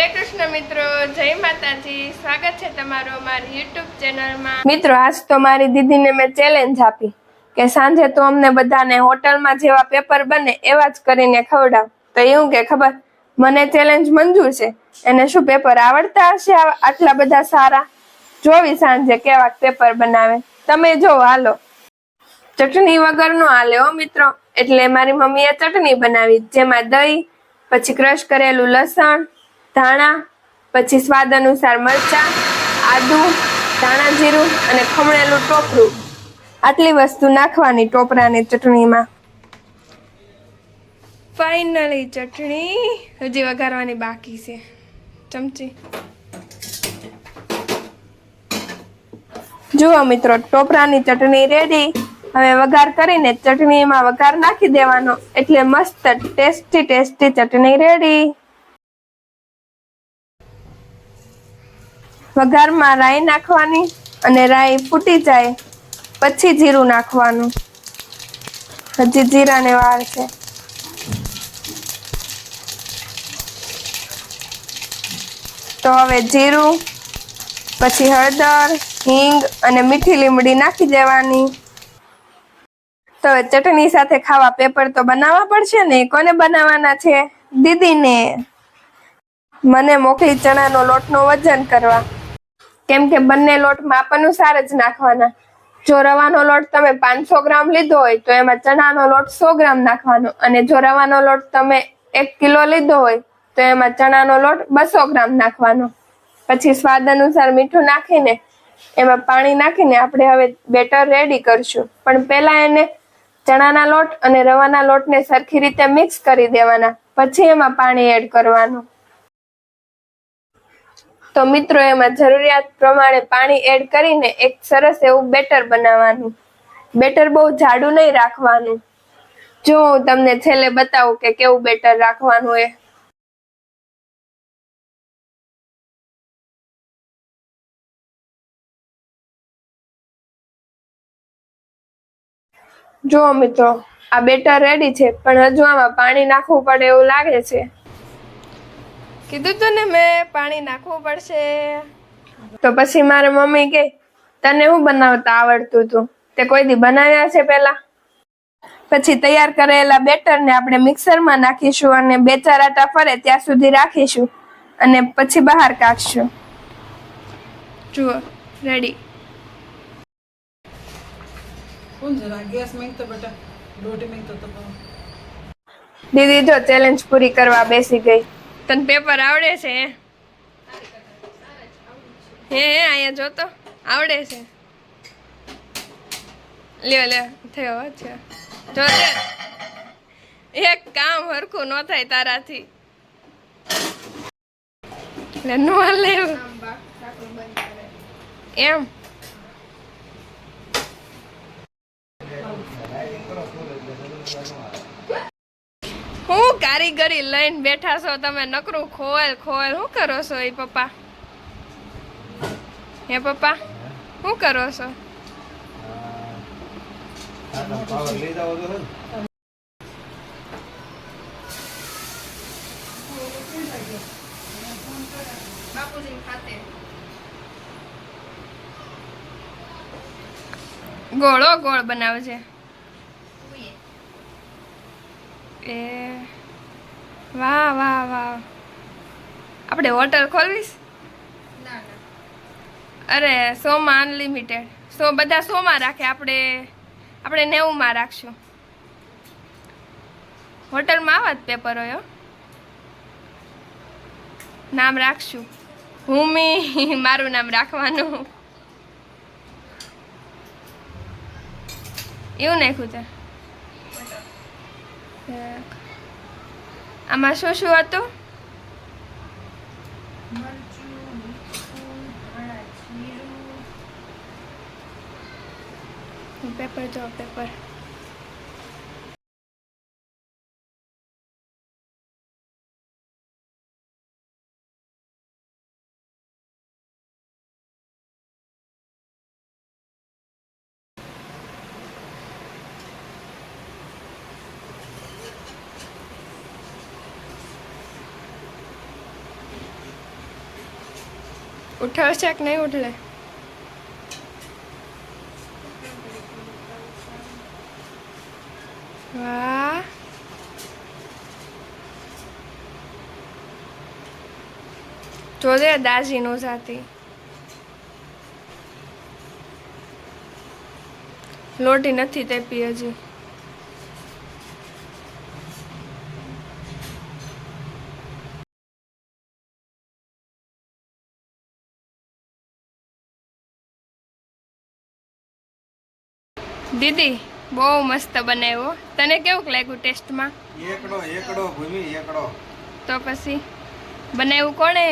હરે કૃષ્ણ મિત્રો, જય માતાજી. સ્વાગત છે તમારું અમારી યુટ્યુબ ચેનલમાં. મિત્રો, આજ તો મારી દીદીને મેં ચેલેન્જ આપી કે સાંજે તો અમને બધાને હોટલમાં જેવા પેપર બને એવા જ કરીને ખવડાવ. તો એવું કે ખબર, મને ચેલેન્જ મંજૂર છે. એને શું પેપર આવડતા હશે આટલા બધા સારા? જોવી સાંજે કેવા પેપર બનાવે. તમે જો, હાલો. ચટણી વગરનો હાલે હો મિત્રો. એટલે મારી મમ્મીએ ચટણી બનાવી, જેમાં દહીં, પછી ક્રશ કરેલું લસણ, ધાણા, પછી સ્વાદ અનુસાર મરચાં, આદુ, ધાણા જીરું અને ખમણેલું ટોપરું. આટલી વસ્તુ નાખવાની ટોપરાની ચટણીમાં. ફાઇનલી ચટણી હજી વઘારવાની બાકી છે. ચમચી જુઓ મિત્રો, ટોપરાની ચટણી રેડી. હવે વઘાર કરીને ચટણીમાં વઘાર નાખી દેવાનો, એટલે મસ્ત ટેસ્ટી ચટણી રેડી. વઘારમાં રાઈ નાખવાની અને રાઈ ફૂટી જાય પછી જીરું નાખવાનું. હજી જીરાને વાર છે. તો હવે જીરું, પછી હળદર, હિંગ અને મીઠી લીમડી નાખી દેવાની. તો ચટણી સાથે ખાવા પેપર તો બનાવવા પડશે ને. કોને બનાવવાના છે? દીદીને. મને મોકલી ચણાનો લોટનો વજન કરવા, કેમ કે બંને લોટ માપ અનુસાર જ નાખવાના. જો રવાનો લોટ તમે 500 ગ્રામ લીધો હોય તો એમાં ચણાનો લોટ 100 ગ્રામ નાખવાનો, અને જો રવાનો લોટ તમે 1 કિલો લીધો હોય તો એમાં ચણાનો લોટ 200 ગ્રામ નાખવાનો. પછી સ્વાદ અનુસાર મીઠું નાખીને એમાં પાણી નાખીને આપણે હવે બેટર રેડી કરશું. પણ પહેલા એને ચણાના લોટ અને રવાના લોટને સરખી રીતે મિક્સ કરી દેવાના, પછી એમાં પાણી એડ કરવાનું. તો મિત્રો, એમાં જરૂરિયાત પ્રમાણે પાણી એડ કરીને એક સરસ એવું બેટર બનાવવાનું. બેટર બહુ જાડું નહીં રાખવાનું. જો હું તમને છેલ્લે બતાવું કે કેવું બેટર રાખવાનું એ. જો મિત્રો, આ બેટર રેડી છે, પણ હજુ આમાં પાણી નાખવું પડે એવું લાગે છે. કીધું તું ને મેં, પાણી નાખવું પડશે. તો પછી મારા મમ્મી કે, તને હું બનાવતા આવડતું હતું? તે કોઈ દી બનાવ્યા છે પેલા? પછી તૈયાર કરેલા બેટરને આપણે મિક્સરમાં નાખીશું અને 2-4 આટા ફરે ત્યાં સુધી રાખીશું અને પછી બહાર કાઢશું. જુઓ, રેડી. દીદી જો ચેલેન્જ પૂરી કરવા બેસી ગઈ. તને પેપર આવડે છે? હે અહીંયા જો તો આવડે છે. લ્યો થયો છે. જો એક કામ હરખું ન થાય તારાથી. નો લેવ એમ. હું કારીગરી લઈને બેઠા છો તમે? નકરું ખોલ શું કરો છો એ પપ્પા? હે પપ્પા, શું કરો છો? ગોળ બનાવજે. એ વાહ. આપણે હોટલ ખોલવીશ? અરે 100 અનલિમિટેડ. બધા 100 રાખે, આપણે 90 રાખશું. હોટલમાં આવા જ પેપર હોય. નામ રાખશું ભૂમિ, મારું નામ રાખવાનું. એવું નાખ્યું છે. આમાં શું હતું? પેપર જો પેપર. ઉઠાવશે કે નહીં ઉઠલે? વાહ, જોજે દાજી નો જાતી. લોટી નથી તેપી હજી. દીદી બહુ મસ્ત બનાવ્યો. તને કેવું લાગ્યું ટેસ્ટમાં? એકડો એકડો ભૂમિ એકડો. તો પછી બનાવ્યું કોણે?